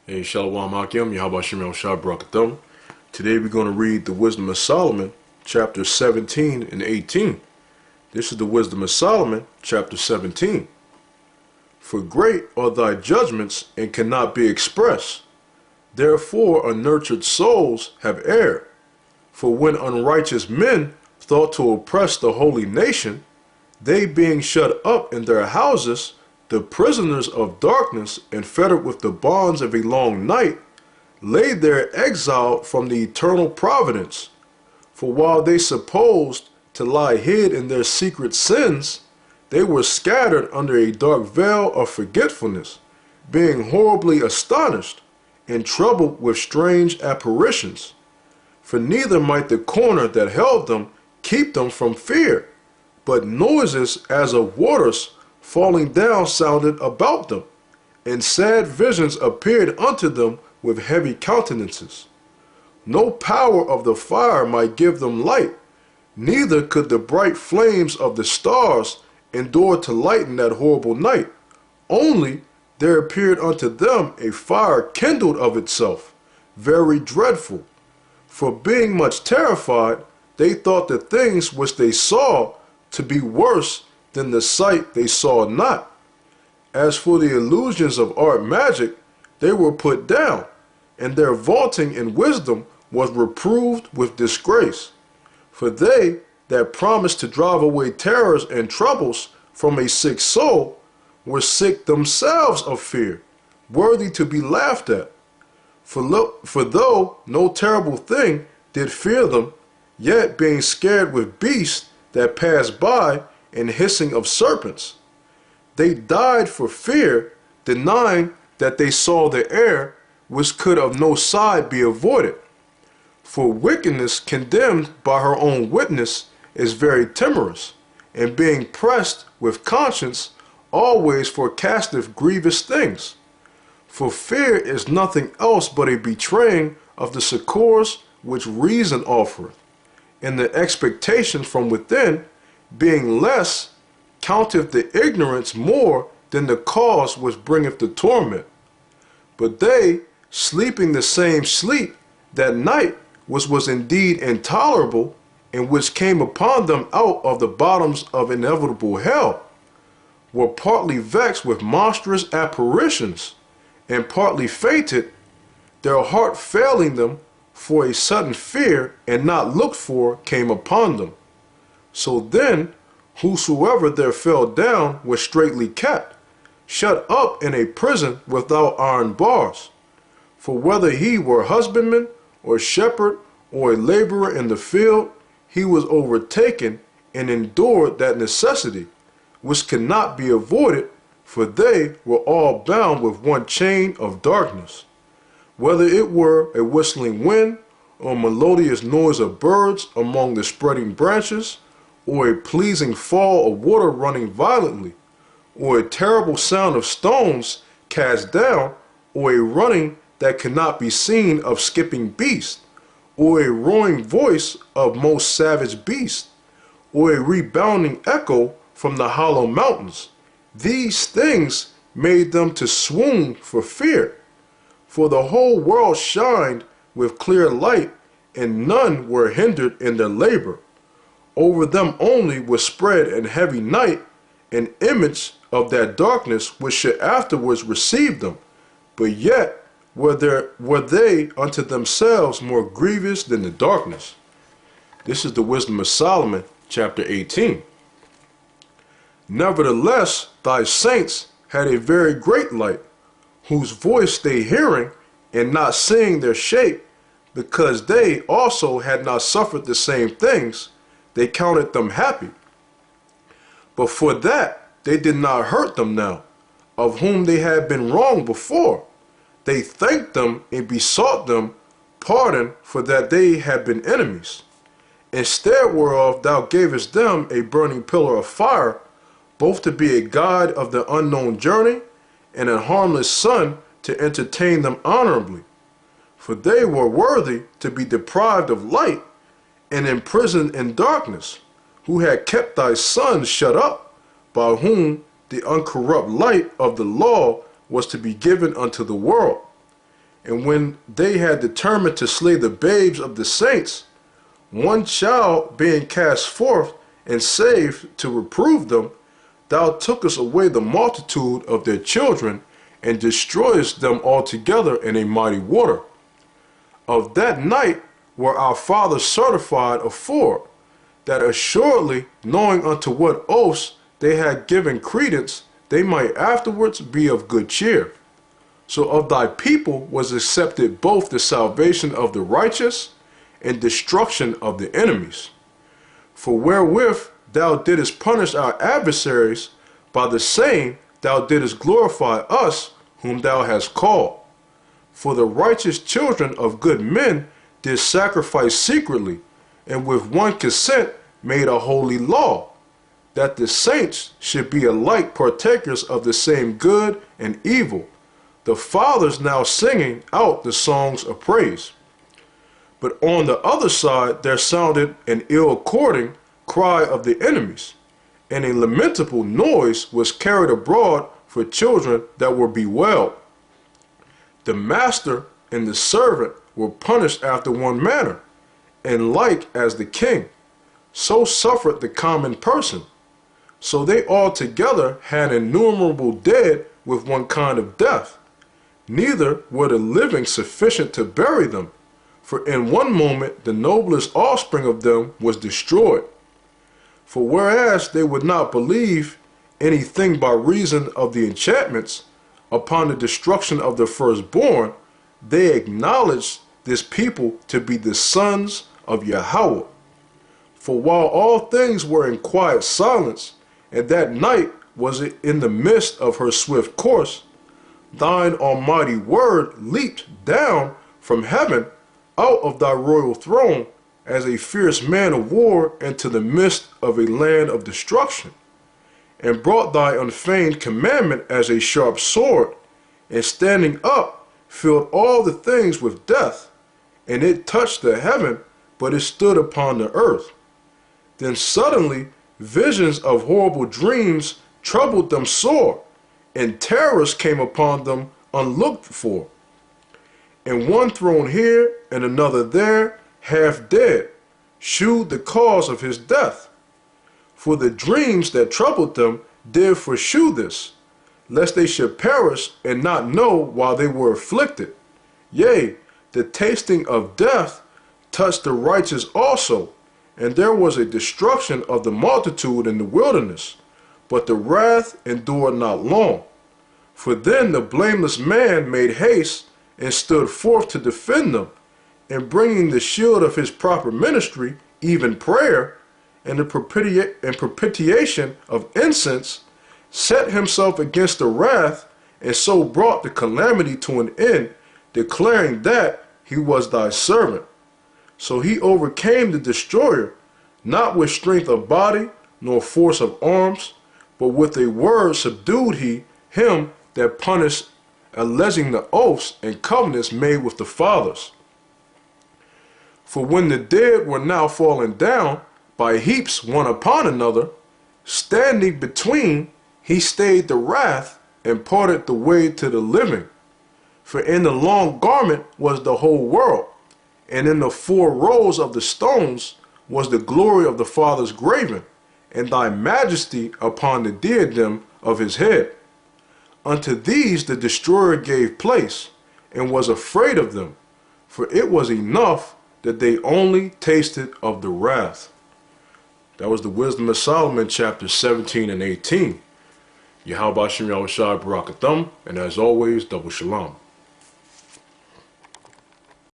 Hey, Shalom wa qam Yasharahla. Today we're going to read the Wisdom of Solomon, chapter 17 and 18. This is the Wisdom of Solomon, chapter 17. For great are thy judgments and cannot be expressed. Therefore unnurtured souls have erred. For when unrighteous men thought to oppress the holy nation, they being shut up in their houses, the prisoners of darkness and fettered with the bonds of a long night, lay there exiled from the eternal providence. For while they supposed to lie hid in their secret sins, they were scattered under a dark veil of forgetfulness, being horribly astonished and troubled with strange apparitions. For neither might the corner that held them keep them from fear, but noises as of waters falling down sounded about them, and sad visions appeared unto them with heavy countenances. No power of the fire might give them light, neither could the bright flames of the stars endure to lighten that horrible night. Only there appeared unto them a fire kindled of itself, very dreadful. For being much terrified, they thought the things which they saw to be worse than the sight they saw not. As for the illusions of art magic, they were put down, and their vaunting in wisdom was reproved with disgrace. For they that promised to drive away terrors and troubles from a sick soul were sick themselves of fear, worthy to be laughed at. For though no terrible thing did fear them, yet being scared with beasts that passed by, and hissing of serpents, they died for fear, denying that they saw the air, which could of no side be avoided. For wickedness condemned by her own witness is very timorous, and being pressed with conscience always forecasteth grievous things. For fear is nothing else but a betraying of the succours which reason offereth, and the expectation from within, being less, counteth the ignorance more than the cause which bringeth the torment. But they, sleeping the same sleep that night which was indeed intolerable, and which came upon them out of the bottoms of inevitable hell, were partly vexed with monstrous apparitions, and partly fainted, their heart failing them, for a sudden fear and not looked for came upon them. So then, whosoever there fell down was straitly kept, shut up in a prison without iron bars. For whether he were husbandman, or shepherd, or a laborer in the field, he was overtaken and endured that necessity, which cannot be avoided, for they were all bound with one chain of darkness. Whether it were a whistling wind, or melodious noise of birds among the spreading branches, or a pleasing fall of water running violently, or a terrible sound of stones cast down, or a running that cannot be seen of skipping beasts, or a roaring voice of most savage beasts, or a rebounding echo from the hollow mountains, these things made them to swoon for fear. For the whole world shined with clear light, and none were hindered in their labor. Over them only was spread in heavy night an image of that darkness which should afterwards receive them, but yet were they unto themselves more grievous than the darkness. This is the Wisdom of Solomon, chapter 18. Nevertheless, thy saints had a very great light, whose voice they hearing, and not seeing their shape, because they also had not suffered the same things, they counted them happy. But for that they did not hurt them now, of whom they had been wronged before. They thanked them and besought them pardon for that they had been enemies. Instead whereof thou gavest them a burning pillar of fire, both to be a guide of the unknown journey, and a harmless sun to entertain them honorably. For they were worthy to be deprived of light, and imprisoned in darkness, who had kept thy sons shut up, by whom the uncorrupt light of the law was to be given unto the world. And when they had determined to slay the babes of the saints, one child being cast forth and saved to reprove them, thou tookest away the multitude of their children, and destroyest them altogether in a mighty water. Of that night were our fathers certified afore, that assuredly, knowing unto what oaths they had given credence, they might afterwards be of good cheer. So of thy people was accepted both the salvation of the righteous and destruction of the enemies. For wherewith thou didst punish our adversaries, by the same thou didst glorify us whom thou hast called. For the righteous children of good men did sacrifice secretly, and with one consent made a holy law, that the saints should be alike partakers of the same good and evil, the fathers now singing out the songs of praise. But on the other side there sounded an ill-according cry of the enemies, and a lamentable noise was carried abroad for children that were bewailed. The master and the servant were punished after one manner, and like as the king, so suffered the common person. So they altogether had innumerable dead with one kind of death. Neither were the living sufficient to bury them, for in one moment the noblest offspring of them was destroyed. For whereas they would not believe anything by reason of the enchantments upon the destruction of the firstborn, they acknowledged this people to be the sons of Yahweh. For while all things were in quiet silence, and that night was in the midst of her swift course, thine almighty word leaped down from heaven out of thy royal throne as a fierce man of war into the midst of a land of destruction, and brought thy unfeigned commandment as a sharp sword, and standing up filled all the things with death, and it touched the heaven, but it stood upon the earth. Then suddenly visions of horrible dreams troubled them sore, and terrors came upon them unlooked for. And one thrown here and another there, half dead, shewed the cause of his death. For the dreams that troubled them did foreshew this, lest they should perish and not know while they were afflicted. Yea, the tasting of death touched the righteous also, and there was a destruction of the multitude in the wilderness, but the wrath endured not long. For then the blameless man made haste and stood forth to defend them, and bringing the shield of his proper ministry, even prayer, and the propitiation of incense, set himself against the wrath, and so brought the calamity to an end, declaring that he was thy servant. So he overcame the destroyer, not with strength of body, nor force of arms, but with a word subdued he him that punished, alleging the oaths and covenants made with the fathers. For when the dead were now fallen down by heaps one upon another, standing between, he stayed the wrath and parted the way to the living. For in the long garment was the whole world, and in the 4 rows of the stones was the glory of the Father's graven, and thy majesty upon the diadem of his head. Unto these the destroyer gave place, and was afraid of them, for it was enough that they only tasted of the wrath. That was the Wisdom of Solomon, chapter 17 and 18. Yahweh Bashem Yahushua Barakathum, and as always, double shalom.